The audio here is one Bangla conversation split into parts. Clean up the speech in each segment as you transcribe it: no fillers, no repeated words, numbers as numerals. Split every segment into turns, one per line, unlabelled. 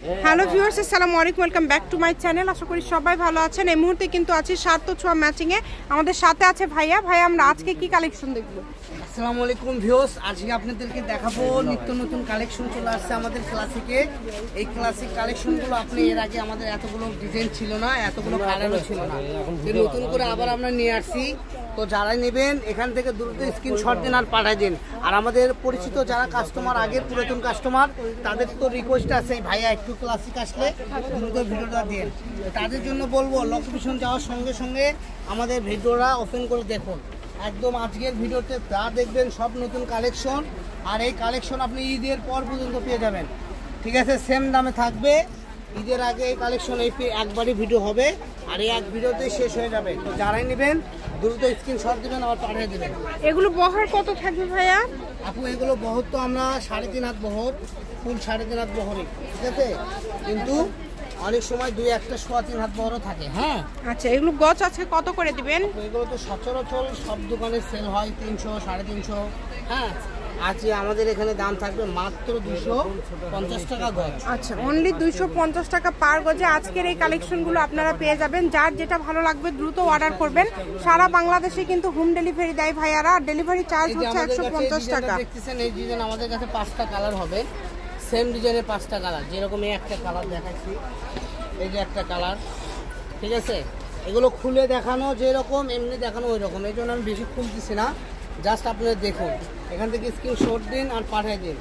হ্যালো ভিউয়ার্স, আসসালামু আলাইকুম, welcome back to my channel. আশা করি সবাই ভালো আছেন। এই মুহূর্তে কিন্তু আছি সাত ছোঁয়া ম্যাচিং এ। আমাদের সাথে আছে ভাইয়া। ভাইয়া, আমরা আজকে কি কালেকশন দেখবো?
আসসালামু আলাইকুম ভিউয়ার্স, আজকে আপনাদেরকে দেখাবো নিত্য নতুন কালেকশন চলে আসছে আমাদের ক্লাসিকে। এই ক্লাসিক কালেকশনগুলো আপনি এর আগে আমাদের এতগুলো ডিজাইন ছিল না, এতগুলো কালারও ছিল না, নতুন করে আবার আমরা নিয়ে আসছি। তো যারা নেবেন এখান থেকে দ্রুত স্ক্রিনশট দিন আর পাঠিয়ে দিন। আর আমাদের পরিচিত যারা কাস্টমার, আগের পুরাতন কাস্টমার, তাদের তো রিকোয়েস্ট আছে ভাইয়া একটু ক্লাসিক আসলে দ্রুত ভিডিওটা দিন। তাদের জন্য বলবো লোকেশন যাওয়ার সঙ্গে সঙ্গে আমাদের ভিডিওটা ওপেন করে দেখুন। একদম আজকের ভিডিওতে যা দেখবেন সব নতুন কালেকশন। আর এই কালেকশন আপনি ঈদের পর পর্যন্ত পেয়ে যাবেন, ঠিক আছে? সেম দামে থাকবে। ঈদের আগে এই কালেকশন একবারই ভিডিও হবে আর এই এক ভিডিওতে শেষ হয়ে যাবে। তো যারাই নেবেন দ্রুত স্ক্রিনশট দেবেন আর পাঠিয়ে দেবেন।
এগুলো বহর কত থাকবে ভাইয়া?
আপু এগুলো বহর তো আমরা 3.5 হাত বহর, ফুল 3.5 হাত বহরই, ঠিক আছে? কিন্তু অনেক সময় 2-1 সোয়া 3 হাত বহরও থাকে। হ্যাঁ
আচ্ছা, এগুলো গছ আজকে কত করে দিবেন?
এগুলো তো সচরাচর সব দোকানে সেল হয় 300, 350। হ্যাঁ, আজকে আমাদের এখানে দাম থাকবে মাত্র 250 টাকা গজ।
আচ্ছা, অনলি 250 টাকা পার গজে আজকের এই কালেকশনগুলো আপনারা পেয়ে যাবেন। যার যেটা ভালো লাগবে দ্রুত অর্ডার করবেন। সারা বাংলাদেশে কিন্তু হোম ডেলিভারি দেয় ভাইয়ারা, আর ডেলিভারি চার্জ হচ্ছে 150 টাকা।
দেখতেছেন এই ডিজাইন আমাদের কাছে 5টা কালার হবে, সেম ডিজাইনের 5টা কালার। যেরকম এই একটা কালার দেখাচ্ছি, এই যে একটা কালার, ঠিক আছে? এগুলো খুলে দেখানো যেরকম, এমনি দেখানো ওই রকম, এই জন্য আমি বেশি খুলতেছি না। জাস্ট আপনারা দেখুন, এখান থেকে স্ক্রিনশট দিন আর পাঠিয়ে দিন।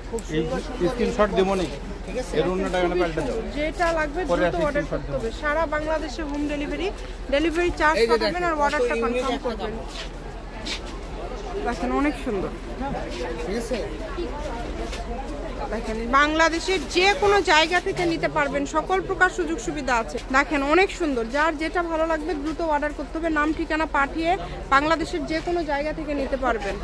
খুব সুন্দর
স্ক্রিনশট দেবো না,
ঠিক আছে?
এর অন্য টাকা পাল্টে দাও।
যেটা লাগবে দ্রুত অর্ডার করতে হবে। সারা বাংলাদেশে হোম ডেলিভারি চার্জ পাঠাবেন আর অর্ডারটা কনফার্ম করবেন। দেখেন অনেক সুন্দর,
ঠিক আছে?
দেখেন বাংলাদেশের যে কোনো জায়গা থেকে নিতে পারবেন, সকল প্রকার সুযোগ সুবিধা আছে। দেখেন অনেক সুন্দর, যার যেটা ভালো লাগবে দ্রুত অর্ডার করতে হবে। নাম ঠিকানা পাঠিয়ে বাংলাদেশের যে কোনো জায়গা থেকে নিতে পারবেন।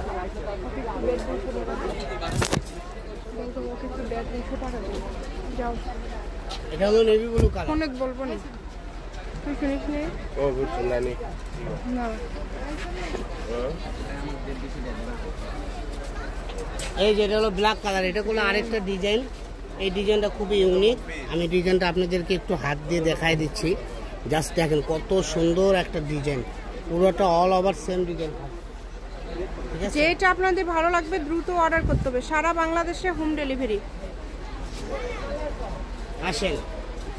এটা হলো নেভি ব্লু কালার।
অনেক বলবো না, তুই শুনিস নি?
ও বুঝছেন না
না,
এই যে এটা হলো ব্ল্যাক কালার, এটা হলো আরেকটা ডিজাইন। এই ডিজাইনটা খুবই ইউনিক। আমি ডিজাইনটা আপনাদেরকে একটু হাত দিয়ে দেখাই দিচ্ছি। জাস্ট দেখেন কত সুন্দর একটা ডিজাইন, পুরোটা অল ওভার সেম ডিজাইন।
যেটা আপনাদের ভালো লাগবে দ্রুত অর্ডার করতে হবে। সারা বাংলাদেশে হোম ডেলিভারি।
আসেন,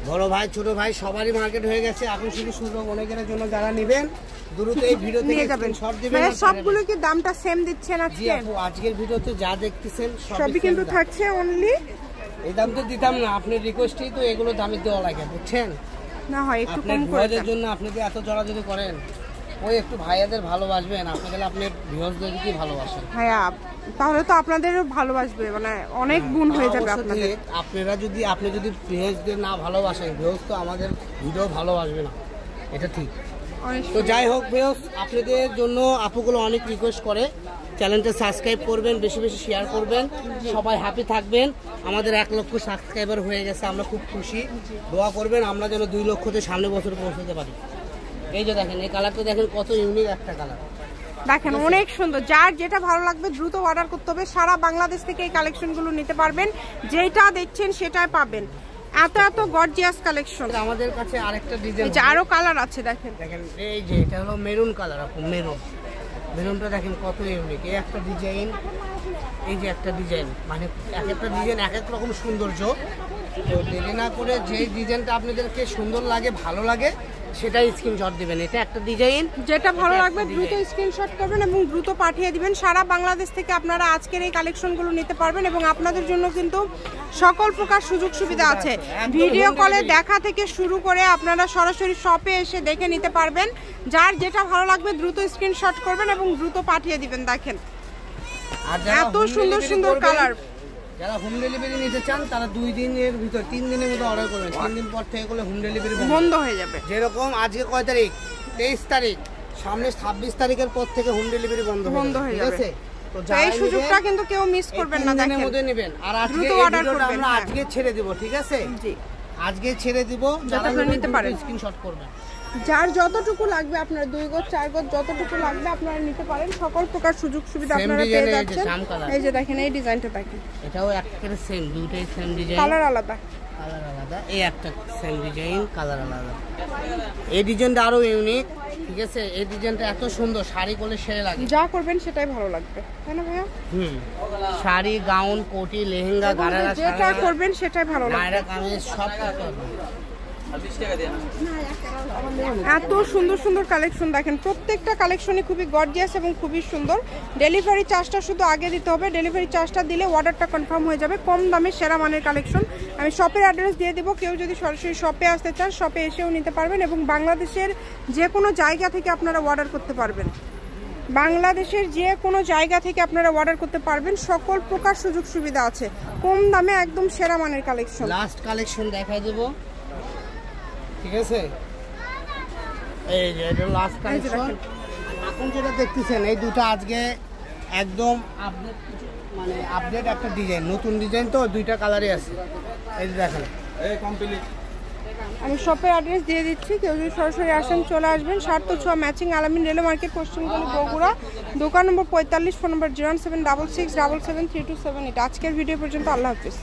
বড় ভাই ছোট ভাই সবারই মার্কেট হয়ে গেছে, এখন শুধু সুযোগ অনেকের জন্য। যারা নেবেন দ্রুত এই ভিডিও থেকে স্ক্রিনশট দিবেন।
সবগুলো কি দামটা সেম দিচ্ছেন আজকে?
আজকের ভিডিওতে যা দেখতেছেন
সবই কিন্তু থাকছে অনলি।
এই দাম তো দিতাম না, আপনার রিকোয়েস্টেই তো এগুলো দামে দেওয়া লাগে, বুঝছেন?
না হয় একটু কম করে
ভাইদের জন্য আপনি যে এত জড়াজড়ি করেন, ওই একটু ভাইয়াদের ভালোবাসবেন। আপনি গেলে আপনি ভিউয়ার্সদের কি ভালোবাসেন
ভাইয়া, তাহলে তো আপনাদেরও ভালোবাসবে, মানে অনেক গুণ হয়ে যাবে আপনাদের।
আপনি যদি ভিউয়ার্সদের না ভালোবাসেন, ভিউয়ার্স তো আমাদের ভিডিও ভালোবাসবে না, এটা ঠিক। তো যাই হোক ভিউয়ার্স, আপনাদের জন্য আপুগুলো অনেক রিকোয়েস্ট করে, চ্যানেলটা সাবস্ক্রাইব করবেন, বেশি বেশি শেয়ার করবেন, সবাই হ্যাপি থাকবেন। আমাদের 1 লক্ষ সাবস্ক্রাইবার হয়ে গেছে, আমরা খুব খুশি। দোয়া করবেন আমরা যেন 2 লক্ষতে সামনে বছর পৌঁছতে পারি। এই যে দেখেন এই কালারটা দেখেন কত ইউনিক একটা কালার,
দেখেন অনেক সুন্দর। যার যেটা ভালো লাগবে দ্রুত অর্ডার করতে হবে। সারা বাংলাদেশ থেকে এই কালেকশনগুলো নিতে পারবেন, যেটা দেখছেন সেটাই পাবেন। এত গর্জিয়াস কালেকশন।
আমাদের কাছে আরেকটা ডিজাইন,
আরো কালার আছে। দেখেন
এই যে এটা হলো মেরুন কালার। আপু মেরুনটা দেখেন কত ইউনিক। এই একটা ডিজাইন, এই যে একটা ডিজাইন, মানে এক একটা ডিজাইন এক এক রকম সৌন্দর্য। তো দেরি না করে যে ডিজাইনটা আপনাদেরকে সুন্দর লাগে, ভালো লাগে, সেটাই স্ক্রিনশট দিবেন। এটা একটা ডিজাইন,
যেটা ভালো লাগবে দ্রুত স্ক্রিনশট করবেন এবং দ্রুত পাঠিয়ে দিবেন। সারা বাংলাদেশ থেকে আপনারা আজকের এই কালেকশনগুলো নিতে পারবেন এবং আপনাদের জন্য কিন্তু সকল প্রকার সুযোগ সুবিধা আছে। ভিডিও কলে দেখা থেকে শুরু করে আপনারা সরাসরি শপে এসে দেখে নিতে পারবেন। যার যেটা ভালো লাগবে দ্রুত স্ক্রিনশট করবেন এবং দ্রুত পাঠিয়ে দিবেন। দেখেন এত সুন্দর সুন্দর কালার।
যারা হোম ডেলিভারি নিতে চান তারা 2 দিনের ভিতর 3 দিনের মধ্যে অর্ডার করবেন। 3 দিন পর থেকে করলে হোম ডেলিভারি
বন্ধ হয়ে যাবে।
যেরকম আজকে কয় তারিখ? 23 তারিখ, সামনে 26 তারিখের পর থেকে হোম ডেলিভারি বন্ধ হয়ে যাবে। তো
এই সুযোগটা কিন্তু কেউ মিস করবেন না। দেখেন
মধ্যে নেবেন। আর আজকে আমরা আজকে ছেড়ে দেব, ঠিক আছে? জি, আজকে ছেড়ে দিব। যারা নিতে পারেন স্ক্রিনশট করবেন।
যার যতটুকু লাগবে, আপনার 2 গজ 4 গজ যতটুকু লাগবে আপনারা নিতে পারেন। সকল প্রকার সুযোগ সুবিধা আপনারা পেয়ে যাচ্ছেন। এই যে দেখেন এই ডিজাইনটা দেখেন,
এটাও একেবারে সেম, দুটোই সেম ডিজাইন,
কালার আলাদা।
কালার আলাদা, এই একটা সেম ডিজাইন, কালার আলাদা। এই ডিজাইনটা আরো ইউনিক, ঠিক আছে? এই ডিজাইনটা এত সুন্দর, শাড়ি করলে সেরে লাগে।
যা করবেন সেটাই ভালো লাগবে, তাই না ভাইয়া?
শাড়ি, গাউন, কোটি, লেহেঙ্গা, গারারা,
যেটা করবেন সেটাই ভালো লাগবে।
নায়রা কামিজ সব করতে হবে।
এত সুন্দর সুন্দর কালেকশন দেখেন, প্রত্যেকটা কালেকশনই খুবই গর্জিয়াস এবং খুবই সুন্দর। ডেলিভারি চার্জটা শুধু আগে দিতে হবে, ডেলিভারি চার্জটা দিলে অর্ডারটা কনফার্ম হয়ে যাবে। কম দামে সেরা মানের কালেকশন। আমি শপের অ্যাড্রেস দিয়ে দেবো, কেউ যদি সরাসরি শপে আসতে চান শপে এসেও নিতে পারবেন এবং বাংলাদেশের যে কোনো জায়গা থেকে আপনারা অর্ডার করতে পারবেন। বাংলাদেশের যে কোনো জায়গা থেকে আপনারা অর্ডার করতে পারবেন, সকল প্রকার সুযোগ সুবিধা আছে, কম দামে একদম সেরা মানের কালেকশন।
লাস্ট কালেকশন দেখাই দেবো, ঠিক আছে? এই যে এটা লাস্ট কালেকশন। এখন যেটা দেখতেছেন এই দুটো আজকে একদম আপডেট, মানে আপডেট একটা ডিজাইন, নতুন ডিজাইন তো, দুইটা কালারই আছে। এই যে দেখেন,
এই কমপ্লিট।
আমি শপের অ্যাড্রেস দিয়ে দিচ্ছি, কেউ যদি সরাসরি আসেন চলে আসবেন। 7 ম্যাচিং, আলামিন রেলওয়ে মার্কেট, পশ্চিমবঙ্গ, বগুড়া। দোকান নম্বর 45, ফোন নম্বর 076677327। আজকের ভিডিও পর্যন্ত, আল্লাহ হাফিজ।